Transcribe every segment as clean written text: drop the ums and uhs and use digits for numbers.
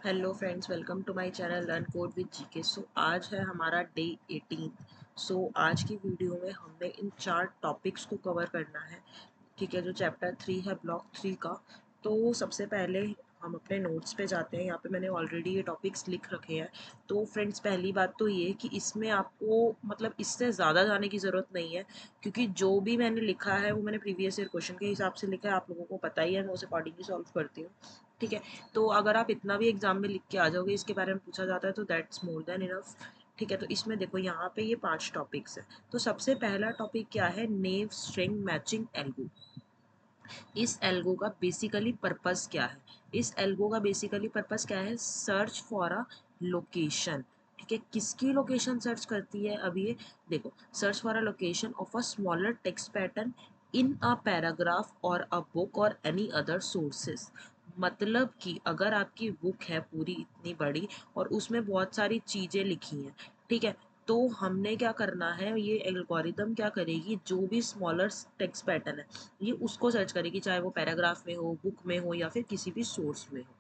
Hello friends, welcome to my channel learn code with GK. So आज है हमारा day 18। सो आज की वीडियो में हमने इन 4 टॉपिक्स को कवर करना है। ठीक है, जो चैप्टर 3 है ब्लॉक 3 का। तो सबसे पहले हम अपने नोट्स पे जाते हैं। यहाँ पे मैंने ऑलरेडी ये टॉपिक्स लिख रखे हैं। तो फ्रेंड्स, पहली बात तो ये कि इसमें आपको मतलब इससे ज़्यादा जाने की ज़रूरत नहीं है, क्योंकि जो भी मैंने लिखा है वो मैंने प्रीवियस ईयर क्वेश्चन के हिसाब से लिखा है। आप लोगों को पता ही है, मैं उस अकॉर्डिंगली सॉल्व करती हूँ। ठीक है, तो अगर आप इतना भी एग्जाम में लिख के आ जाओगे, इसके बारे में पूछा जाता है, तो दैट्स मोर देन इनफ। ठीक है, तो इसमें देखो यहाँ पे ये 5 टॉपिक्स है। तो सबसे पहला टॉपिक क्या है? नेव स्ट्रिंग मैचिंग एल्गो। इस एल्गो का बेसिकली पर्पस क्या है? इस एल्गो का बेसिकली पर्पस क्या है? Search for a location. ठीक है, किसकी लोकेशन सर्च करती है? अभी ये देखो, search for a location of a smaller text pattern in a paragraph और अ बुक और एनी अदर सोर्सेस। मतलब कि अगर आपकी बुक है पूरी इतनी बड़ी और उसमें बहुत सारी चीज़ें लिखी हैं, ठीक है, तो हमने क्या करना है, ये एल्गोरिदम क्या करेगी, जो भी स्मॉलर टेक्स्ट पैटर्न है ये उसको सर्च करेगी, चाहे वो पैराग्राफ में हो, बुक में हो, या फिर किसी भी सोर्स में हो।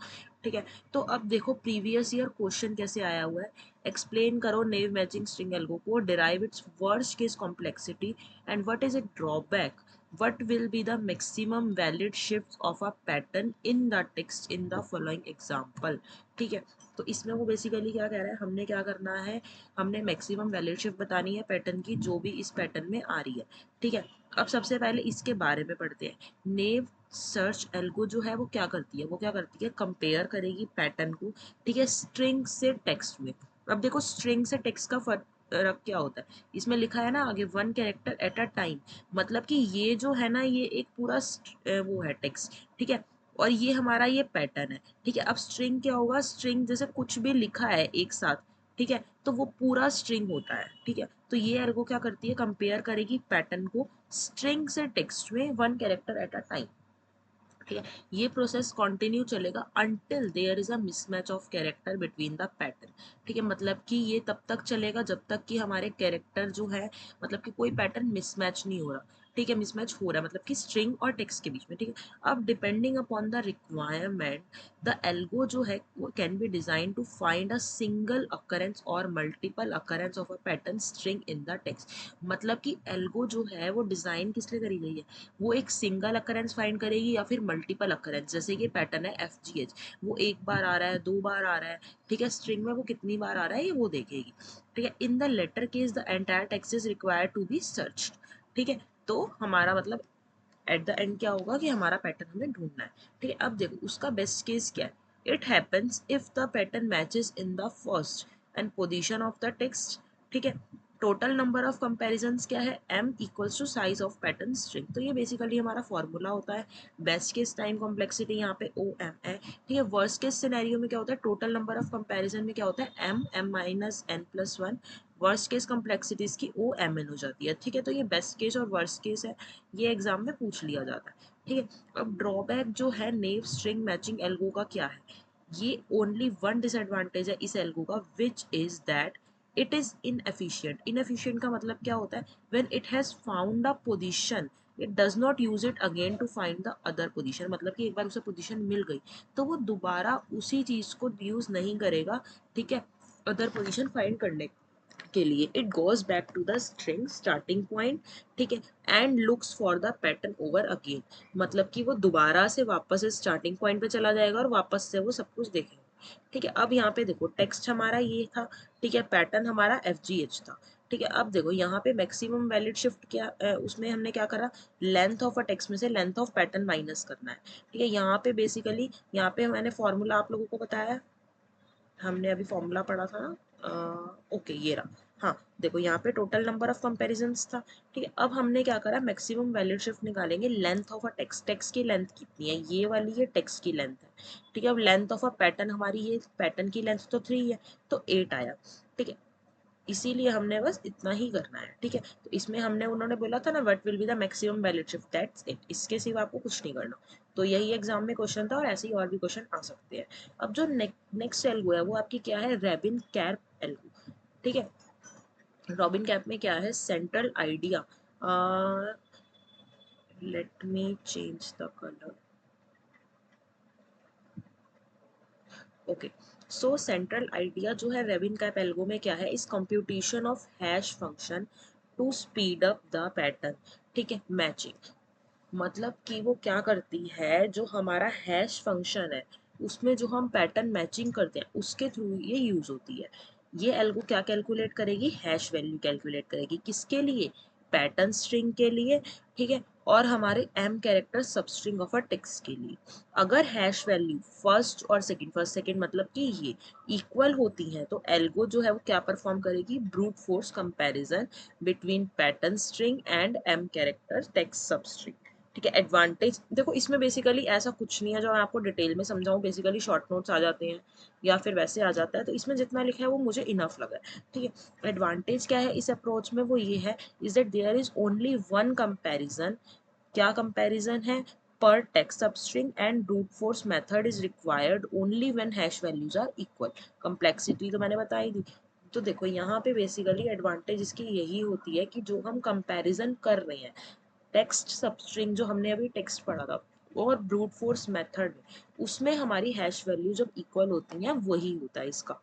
ठीक है, तो अब देखो प्रीवियस ईयर क्वेश्चन कैसे आया हुआ है। एक्सप्लेन करो नेव मैचिंग स्ट्रिंग एल्गो को, derive its worst case complexity and what is it drawback, what will be the maximum valid shifts of a pattern in the text in the following example। ठीक है, तो इसमें वो basically क्या कह रहा है, हमने क्या करना है, हमने मैक्सिमम वैलिड शिफ्ट बतानी है पैटर्न की, जो भी इस पैटर्न में आ रही है। ठीक है, अब सबसे पहले इसके बारे में पढ़ते हैं। नेव सर्च एल्गो जो है वो क्या करती है, वो क्या करती है, कंपेयर करेगी पैटर्न को, ठीक है, स्ट्रिंग से टेक्स्ट में। अब देखो स्ट्रिंग से टेक्स्ट का फर्क क्या होता है, इसमें लिखा है ना आगे, 1 कैरेक्टर एट अ टाइम। मतलब कि ये जो है ना, ये एक पूरा वो है टेक्स्ट। ठीक है, और ये हमारा ये पैटर्न है। ठीक है, अब स्ट्रिंग क्या होगा, स्ट्रिंग जैसे कुछ भी लिखा है एक साथ, ठीक है, तो वो पूरा स्ट्रिंग होता है। ठीक है, तो ये एल्गो क्या करती है, कंपेयर करेगी पैटर्न को स्ट्रिंग से टेक्स्ट में 1 कैरेक्टर एट अ टाइम। ठीक है, ये प्रोसेस कंटिन्यू चलेगा until there is a mismatch of character between the pattern. ठीक है, मतलब कि ये तब तक चलेगा जब तक कि हमारे कैरेक्टर जो है, मतलब कि कोई पैटर्न मिसमैच नहीं हो रहा। ठीक है, मिसमैच हो रहा है मतलब कि स्ट्रिंग और टेक्स्ट के बीच में। ठीक है, अब depending upon the requirement the algo जो है वो can be design to find a single occurrence और multiple occurrence of a pattern string in the text. मतलब कि एल्गो जो है वो डिजाइन किस लिए करी गई है, वो एक सिंगल अकरेंस फाइंड करेगी या फिर मल्टीपल अकरेंस। जैसे कि पैटर्न है FGH, वो एक बार आ रहा है, 2 बार आ रहा है, ठीक है, स्ट्रिंग में वो कितनी बार आ रहा है ये वो देखेगी। ठीक है, in the latter case the entire text is required to be searched. ठीक है, तो हमारा मतलब एट द एंड क्या होगा कि हमारा पैटर्न हमें ढूंढना है। ठीक है, अब देखो उसका बेस्ट केस क्या है। It happens if the pattern matches in the first and position of the text. ठीक है, टोटल नंबर ऑफ कंपैरिजंस क्या है, m equals to size of pattern string. तो ये बेसिकली हमारा फॉर्मूला होता है। बेस्ट केस टाइम कॉम्प्लेक्सिटी यहाँ पे OM है। ठीक है, वर्स्ट केस सिनेरियो में क्या होता है, टोटल नंबर ऑफ कंपैरिजन में क्या होता है, m minus n+1। Worst case complexities की OMN हो जाती है। ठीक है, तो ये बेस्ट केस और वर्स्ट केस है, ये एग्जाम में पूछ लिया जाता है। ठीक है, अब ड्रॉबैक जो है नेव स्ट्रिंग मैचिंग एल्गो का क्या है, ये ओनली वन डिसएडवांटेज है इस एल्गो का, which is that it is inefficient. Inefficient का मतलब क्या होता है, when it has found a position it does not use it again to find the other position. मतलब कि एक बार उसे पोजीशन मिल गई तो वो दोबारा उसी चीज को यूज नहीं करेगा। ठीक है, अदर पोजीशन फाइंड करने के लिए it goes back to the string starting point. ठीक है, and looks for the pattern over again. मतलब कि वो दोबारा से वापस स्टार्टिंग पॉइंट पे चला जाएगा और वापस से वो सब कुछ देखेगा। ठीक है, अब यहाँ पे देखो टेक्स्ट हमारा ये था, ठीक है, पैटर्न हमारा FGH था। ठीक है, अब देखो यहाँ पे मैक्सिमम वैलिड शिफ्ट क्या उसमें हमने क्या करा, लेंथ ऑफ अ टेक्स्ट में से लेंथ ऑफ पैटर्न माइनस करना है। ठीक है, यहाँ पे बेसिकली यहाँ पे मैंने फॉर्मूला आप लोगों को बताया, हमने अभी फॉर्मूला पढ़ा था ना, ओके ये रहा। हाँ देखो यहाँ पे टोटल नंबर ऑफ कंपैरिजंस था। ठीक है, अब हमने क्या करा, मैक्सिमम वैलिड शिफ्ट निकालेंगे length of a text. Text की लेंथ कितनी है, ये वाली ये टेक्स्ट की लेंथ है। ठीक है, अब लेंथ ऑफ अ पैटर्न हमारी, ये पैटर्न की लेंथ तो 3 है, तो 8 आया। ठीक है, इसीलिए हमने बस इतना ही करना है। ठीक है, तो इसमें हमने उन्होंने बोला था ना, what will be the maximum valid shift, that's it, इसके सिवा आपको कुछ नहीं करना। तो यही एग्जाम में क्वेश्चन था और ऐसे ही और भी क्वेश्चन आ सकते हैं। अब जो नेक्स्ट एल्गो है वो आपकी क्या है, रॉबिन कैप एल्गो। ठीक है, रॉबिन कैप में क्या है, central idea, let me change the colour. Okay, so central idea जो है रेबिन कैप एल्गो में क्या है, is computation of hash function to speed up the pattern, ठीक है, मैचिंग। मतलब कि वो क्या करती है, जो हमारा हैश फंक्शन है उसमें जो हम पैटर्न मैचिंग करते हैं उसके थ्रू ये यूज होती है। ये एल्गो क्या कैलकुलेट करेगी, हैश वैल्यू कैलकुलेट करेगी, किसके लिए, पैटर्न स्ट्रिंग के लिए, ठीक है, और हमारे m character substring of a text के लिए। अगर हैश वैल्यू फर्स्ट सेकंड मतलब कि ये इक्वल होती हैं तो एल्गो जो है वो क्या परफॉर्म करेगी, brute force comparison between pattern string and m character text substring, ठीक है। एडवांटेज देखो इसमें बेसिकली ऐसा कुछ नहीं है जो मैं आपको डिटेल में समझाऊं, बेसिकली शॉर्ट नोट्स आ जाते हैं या फिर वैसे आ जाता है, तो इसमें जितना लिखा है वो मुझे इनफ लगा है, ठीक है। एडवांटेज क्या है इस अप्रोच में, वो ये है is that there is only one comparison. क्या कंपैरिजन है, पर text substring and brute force method is required only when hash values are equal. Complexity तो मैंने बताई दी। तो देखो यहाँ पे बेसिकली एडवांटेज इसकी यही होती है कि जो हम कंपैरिजन कर रहे हैं टेक्स्ट सबस्ट्रिंग जो हमने अभी टेक्स्ट पढ़ा था और ब्रूट फोर्स मेथड उसमें हमारी हैश वैल्यू जब इक्वल होती हैं वही होता है इसका,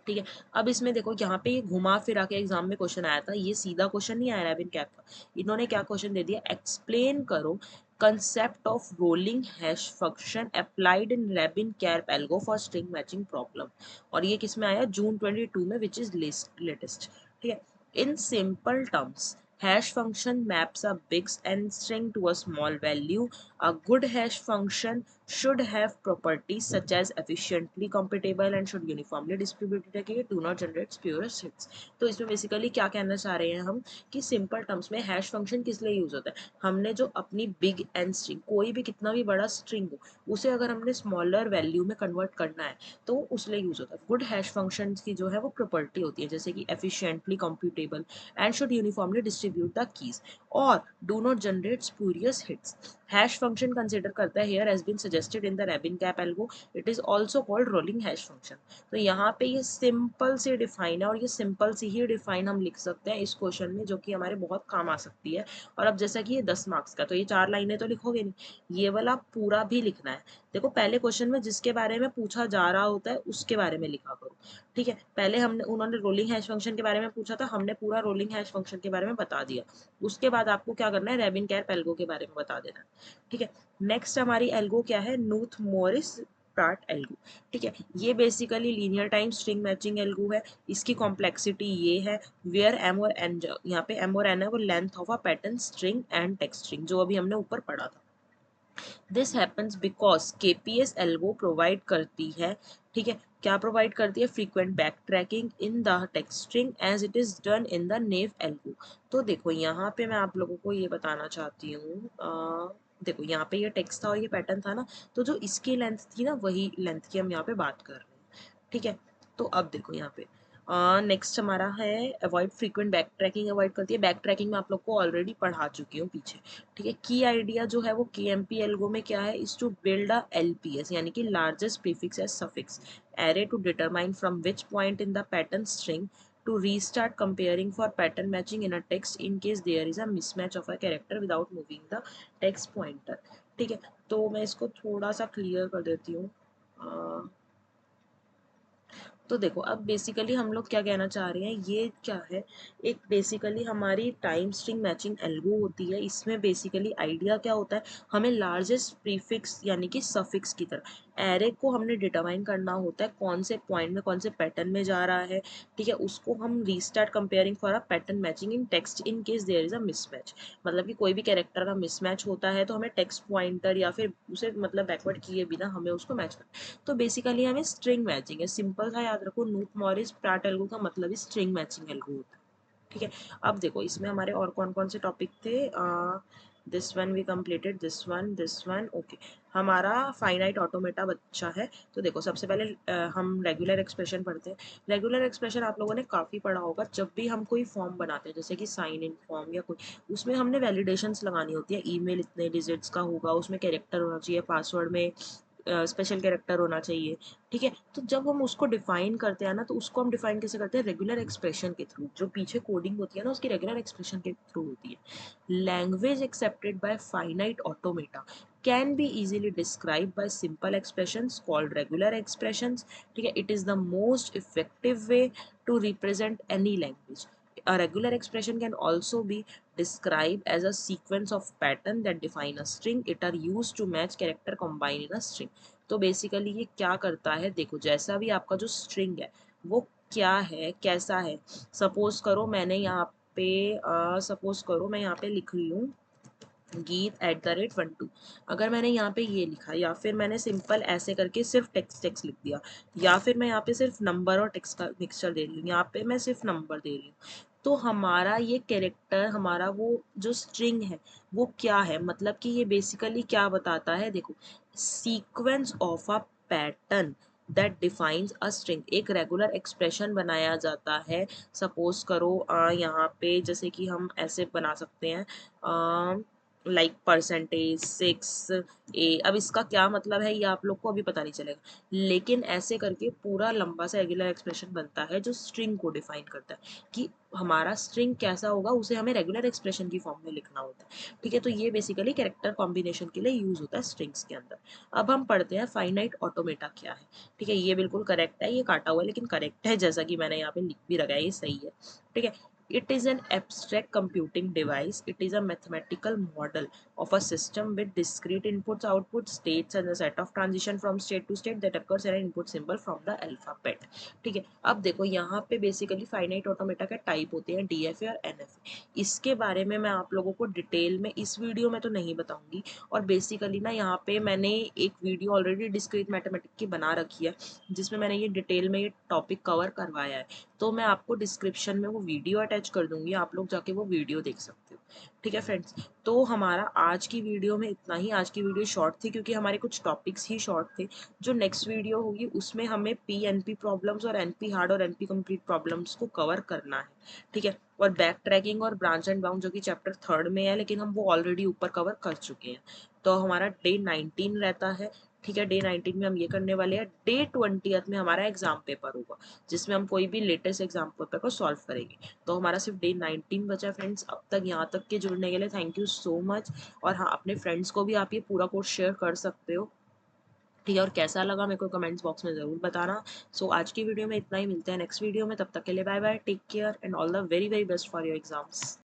ठीक है। अब इसमें देखो यहाँ पे ये घुमा फिरा के एग्जाम में क्वेश्चन आया था, ये सीधा क्वेश्चन नहीं आया रेबिन कैप का। इन्होंने क्या क्वेश्चन दे दिया, एक्सप्लेन करो concept of rolling hash function applied in रेबिन Karp algo for string matching problem. और ये किस में आया, जून 22 में, विच इज लेटेस्ट, ठीक है। In simple terms hash function maps a big n string to a small value. A good hash function should have properties such as efficiently computable and should uniformly distributed है, do not generate spurious hits। तो इसमें basically क्या कहना चाह रहे हैं हम कि सिंपल टर्म्स में हैश फंक्शन किस लिए यूज होता है, हमने जो अपनी बिग एन स्ट्रिंग, कोई भी कितना भी बड़ा स्ट्रिंग हो उसे अगर हमने स्मॉलर वैल्यू में कन्वर्ट करना है तो उस लिए यूज होता है। गुड हैश फंक्शन की जो है वो प्रॉपर्टी होती है जैसे कि efficiently computable and should uniformly distribute the keys or do not generate spurious hits। Hash function consider करता है here has been suggested in the Rabin cap algo, it is also called rolling hash function। तो यहाँ पे ये simple से define है और ये सिंपल सी ही डिफाइन हम लिख सकते हैं इस क्वेश्चन में, जो कि हमारे बहुत काम आ सकती है। और अब जैसा कि ये 10 मार्क्स का, तो ये 4 लाइनें तो लिखोगे नहीं, ये वाला पूरा भी लिखना है। देखो पहले क्वेश्चन में जिसके बारे में पूछा जा रहा होता है उसके बारे में लिखा करो, ठीक है। पहले हमने उन्होंने रोलिंग हैश फंक्शन के बारे में पूछा था, हमने पूरा रोलिंग हैश फंक्शन के बारे में बता दिया। उसके बाद आपको क्या करना है, रेबिन कैप एल्गो के बारे में बता देना है, ठीक है। नेक्स्ट हमारी एल्गो क्या है, नूथ मोरिस प्राट एल्गो, ठीक है। ये basically linear time string matching algo है। इसकी कॉम्प्लेक्सिटी ये है, वेयर एम और एन, यहाँ पे एम और एन है वो length of a pattern string and text string, जो अभी हमने ऊपर पढ़ा था। This happens because KPS algo provide करती है, ठीक है, क्या प्रोवाइड करती है, frequent back tracking in the text string as it is done in the naive algo. तो देखो यहाँ पे मैं आप लोगों को ये बताना चाहती हूँ, देखो यहाँ पे ये टेक्स्ट था और ये पैटर्न था ना, तो जो इसकी लेंथ थी ना वही लेंथ की हम यहाँ पे बात कर रहे हैं, ठीक है। तो अब देखो यहाँ पे नेक्स्ट हमारा है avoid frequent back trekking, avoid करती है बैक ट्रैकिंग, मैं आप लोग को ऑलरेडी पढ़ा चुकी हूँ पीछे, ठीक है। की आइडिया जो है वो के एम पी एल्गो में क्या है, is to build a L P S यानी कि largest prefix as suffix array to determine from which point in the pattern string to restart comparing for pattern matching in a text in case there is a mismatch of a character without moving the text pointer, ठीक है। तो मैं इसको थोड़ा सा clear कर देती हूँ। तो देखो अब बेसिकली हम लोग क्या कहना चाह रहे हैं, ये क्या है, एक बेसिकली हमारी टाइम स्ट्रिंग मैचिंग एल्गो होती है। इसमें बेसिकली आइडिया क्या होता है, हमें लार्जेस्ट प्रीफिक्स यानी कि सफिक्स की तरह एरे को हमने डिटरमाइन करना होता है कौन से पॉइंट में कौन से पैटर्न में जा रहा है, ठीक है। उसको हम restart comparing for a pattern matching in text in case there is a mismatch. मतलब कि कोई भी कैरेक्टर का मिसमैच होता है तो हमें टेक्स्ट पॉइंटर या फिर उसे मतलब बैकवर्ड किए बिना हमें उसको मैच करना। तो बेसिकली हमें स्ट्रिंग मैचिंग है, सिंपल सा याद रखो, नूथ मॉरिस प्राट एल्गो का मतलब ही स्ट्रिंग मैचिंग एल्गो होता है, ठीक है। अब देखो इसमें हमारे और कौन कौन से टॉपिक थे, this one we completed, this one okay. हमारा फाइनाइट ऑटोमेटा बच्चा है। तो देखो सबसे पहले हम रेगुलर एक्सप्रेशन पढ़ते हैं। रेगुलर एक्सप्रेशन आप लोगों ने काफ़ी पढ़ा होगा, जब भी हम कोई फॉर्म बनाते हैं जैसे कि साइन इन फॉर्म या कोई, उसमें हमने वैलिडेशंस लगानी होती है, ईमेल इतने डिजिट्स का होगा, उसमें कैरेक्टर होना चाहिए, पासवर्ड में स्पेशल कैरेक्टर होना चाहिए, ठीक है। तो जब हम उसको डिफाइन करते हैं ना, तो उसको हम डिफाइन कैसे करते हैं, रेगुलर एक्सप्रेशन के थ्रू। जो पीछे कोडिंग होती है ना, उसकी रेगुलर एक्सप्रेशन के थ्रू होती है। Language accepted by finite automata can be easily describe by simple expressions called regular expressions, ठीक है। It is the most effective way to represent any language. A regular expression can also be described as a sequence of pattern that define a string. It are used to match character combined in a string. तो basically ये क्या करता है, देखो जैसा भी आपका जो स्ट्रिंग है वो क्या है, कैसा है। सपोज करो मैंने यहाँ पे सपोज करो मैं यहाँ पे लिख रही हूँ गीत @12। अगर मैंने यहाँ पे ये लिखा, या फिर मैंने सिंपल ऐसे करके सिर्फ टेक्स्ट टेक्स्ट लिख दिया, या फिर मैं यहाँ पे सिर्फ नंबर और टेक्स्ट का मिक्सचर दे रही हूँ, यहाँ पे मैं सिर्फ नंबर दे रही हूँ, तो हमारा ये कैरेक्टर, हमारा वो जो स्ट्रिंग है वो क्या है, मतलब कि ये बेसिकली क्या बताता है, देखो sequence of a pattern that defines a string. एक रेगुलर एक्सप्रेशन बनाया जाता है। सपोज करो यहाँ पे जैसे कि हम ऐसे बना सकते हैं लाइक %6 A। अब इसका क्या मतलब है ये आप लोग को अभी पता नहीं चलेगा, लेकिन ऐसे करके पूरा लंबा सा रेगुलर एक्सप्रेशन बनता है जो स्ट्रिंग को डिफाइन करता है कि हमारा स्ट्रिंग कैसा होगा, उसे हमें रेगुलर एक्सप्रेशन की फॉर्म में लिखना होता है, ठीक है। तो ये बेसिकली कैरेक्टर कॉम्बिनेशन के लिए यूज होता है स्ट्रिंग्स के अंदर। अब हम पढ़ते हैं फाइनाइट ऑटोमेटा क्या है, ठीक है। ये बिल्कुल करेक्ट है, ये काटा हुआ है लेकिन करेक्ट है, जैसा कि मैंने यहाँ पे लिख भी रखा है, ये सही है, ठीक है। It is an abstract computing device. It is a mathematical model of a system with discrete inputs, outputs, states, and a set of transition from state to state that occurs at an input symbol from the alphabet. ठीक है। अब देखो यहाँ पे basically finite automata के type होते हैं DFA और NFA। इसके बारे में मैं आप लोगों को डिटेल में इस वीडियो में तो नहीं बताऊंगी, और बेसिकली ना यहाँ पे मैंने एक वीडियो ऑलरेडी डिस्क्रीट मैथमेटिक्स की बना रखी है जिसमें मैंने ये डिटेल में ये टॉपिक कवर करवाया है। तो मैं आपको डिस्क्रिप्शन में वो वीडियो अटैच कर दूंगी, आप लोग जाके वो वीडियो देख सकते हो, ठीक है फ्रेंड्स। तो हमारा आज की वीडियो में इतना ही। आज की वीडियो शॉर्ट थी क्योंकि हमारे कुछ टॉपिक्स ही शॉर्ट थे। जो नेक्स्ट वीडियो होगी उसमें हमें PNP प्रॉब्लम्स और NP हार्ड और NP कंप्लीट प्रॉब्लम्स को कवर करना है, ठीक है। और बैक ट्रैकिंग और ब्रांच एंड बाउंड जो कि चैप्टर 3 में है, लेकिन हम वो ऑलरेडी ऊपर कवर कर चुके हैं। तो हमारा डे 19 रहता है, ठीक है। डे 19 में हम ये करने वाले हैं। डे 20 में हमारा एग्जाम पेपर होगा जिसमें हम कोई भी लेटेस्ट एग्जाम पेपर को सॉल्व करेंगे। तो हमारा सिर्फ डे 19 बचा फ्रेंड्स। अब तक यहाँ तक के जुड़ने के लिए थैंक यू सो मच। और हाँ, अपने फ्रेंड्स को भी आप ये पूरा कोर्स शेयर कर सकते हो, ठीक है। और कैसा लगा मेरे को कमेंट्स बॉक्स में ज़रूर बताना। सो आज की वीडियो में इतना ही, मिलते हैं नेक्स्ट वीडियो में, तब तक के लिए bye bye, take care and all the very very best for your exams.